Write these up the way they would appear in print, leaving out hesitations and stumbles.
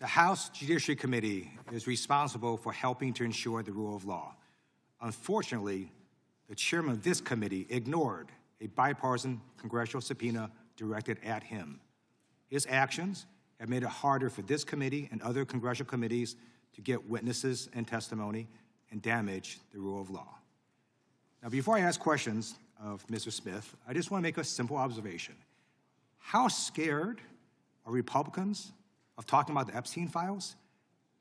The House Judiciary Committee is responsible for helping to ensure the rule of law. Unfortunately, the chairman of this committee ignored a bipartisan congressional subpoena directed at him. His actions have made it harder for this committee and other congressional committees to get witnesses and testimony and damage the rule of law. Now, before I ask questions of Mr. Smith, I just want to make a simple observation. How scared are Republicans of talking about the Epstein files?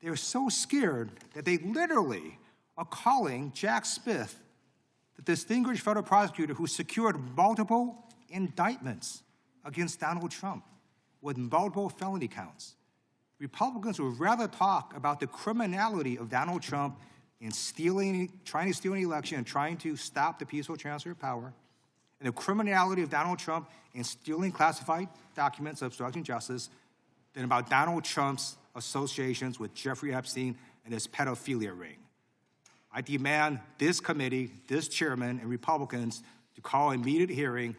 They're so scared that they literally are calling Jack Smith the distinguished federal prosecutor who secured multiple indictments against Donald Trump with multiple felony counts. Republicans would rather talk about the criminality of Donald Trump in trying to steal an election and trying to stop the peaceful transfer of power, and the criminality of Donald Trump in stealing classified documents, obstructing justice, than about Donald Trump's associations with Jeffrey Epstein and his pedophilia ring. I demand this committee, this chairman, and Republicans to call an immediate hearing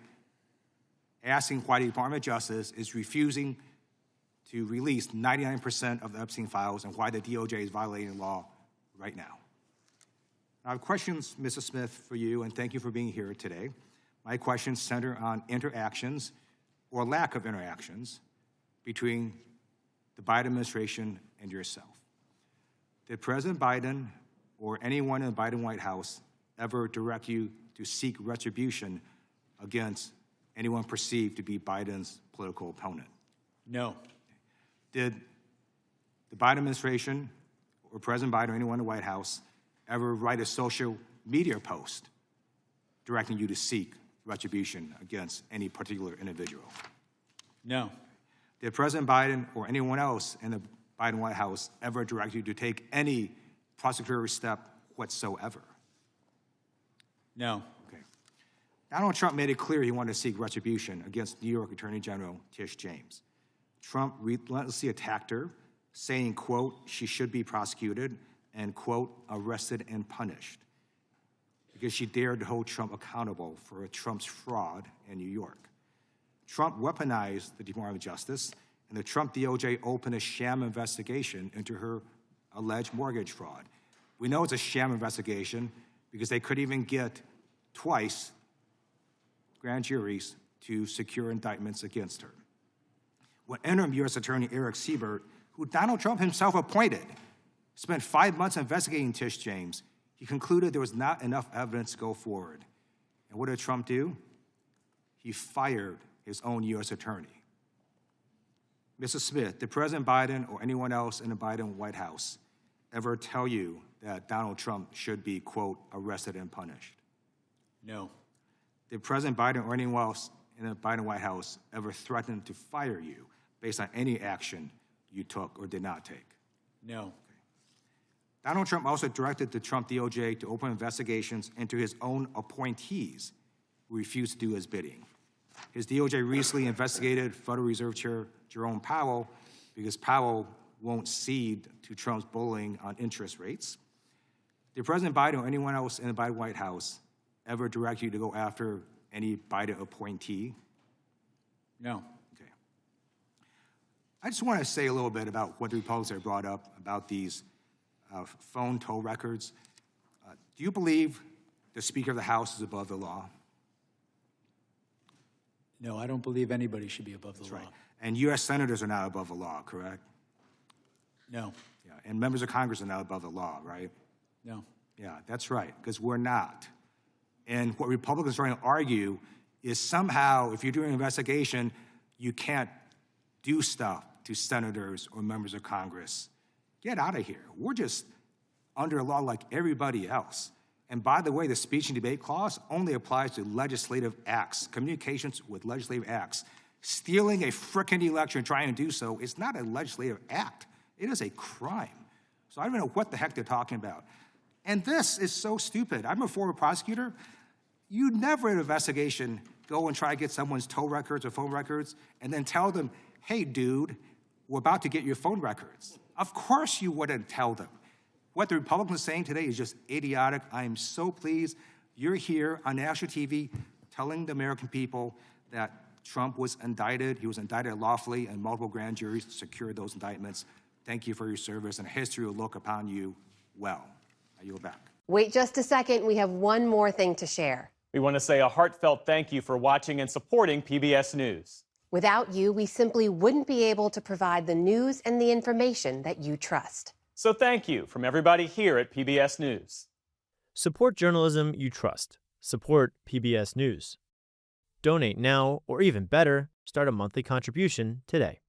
asking why the Department of Justice is refusing to release 99% of the Epstein files and why the DOJ is violating the law right now. I have questions, Mr. Smith, for you, and thank you for being here today. My questions center on interactions or lack of interactions between the Biden administration and yourself. Did President Biden or anyone in the Biden White House ever direct you to seek retribution against anyone perceived to be Biden's political opponent? No. Did the Biden administration or President Biden or anyone in the White House ever write a social media post directing you to seek retribution against any particular individual? No. Did President Biden or anyone else in the Biden White House ever direct you to take any prosecutorial step whatsoever? No. Okay. Donald Trump made it clear he wanted to seek retribution against New York Attorney General Tish James. Trump relentlessly attacked her, saying, quote, she should be prosecuted and, quote, arrested and punished because she dared to hold Trump accountable for Trump's fraud in New York. Trump weaponized the Department of Justice, and the Trump DOJ opened a sham investigation into her alleged mortgage fraud. We know it's a sham investigation because they couldn't even get twice grand juries to secure indictments against her. When interim U.S. Attorney Eric Siebert, who Donald Trump himself appointed, spent 5 months investigating Tish James, he concluded there was not enough evidence to go forward. And what did Trump do? He fired his own U.S. attorney. Mr. Smith, did President Biden or anyone else in the Biden White House ever tell you that Donald Trump should be, quote, arrested and punished? No. Did President Biden or anyone else in the Biden White House ever threaten to fire you based on any action you took or did not take? No. Okay. Donald Trump also directed the Trump DOJ to open investigations into his own appointees who refused to do his bidding. His DOJ recently investigated Federal Reserve Chair Jerome Powell because Powell won't cede to Trump's bullying on interest rates. Did President Biden or anyone else in the Biden White House ever direct you to go after any Biden appointee? No. Okay. I just want to say a little bit about what the Republicans have brought up about these phone toll records. Do you believe the Speaker of the House is above the law? No, I don't believe anybody should be above the law. Right. And U.S. senators are not above the law, correct? No. Yeah. And members of Congress are not above the law, right? No. Yeah, that's right, because we're not. And what Republicans are trying to argue is somehow, if you're doing an investigation, you can't do stuff to senators or members of Congress. Get out of here. We're just under a law like everybody else. And by the way, the speech and debate clause only applies to legislative acts, communications with legislative acts. Stealing a frickin' election and trying to do so is not a legislative act. It is a crime. So I don't know what the heck they're talking about. And this is so stupid. I'm a former prosecutor. You never in an investigation go and try to get someone's toll records or phone records and then tell them, hey, dude, we're about to get your phone records. Of course you wouldn't tell them. What the Republicans are saying today is just idiotic. I am so pleased you're here on national TV telling the American people that Trump was indicted. He was indicted lawfully, and multiple grand juries secured those indictments. Thank you for your service, and history will look upon you well. I yield back. Wait just a second. We have one more thing to share. We want to say a heartfelt thank you for watching and supporting PBS News. Without you, we simply wouldn't be able to provide the news and the information that you trust. So thank you from everybody here at PBS News. Support journalism you trust. Support PBS News. Donate now, or even better, start a monthly contribution today.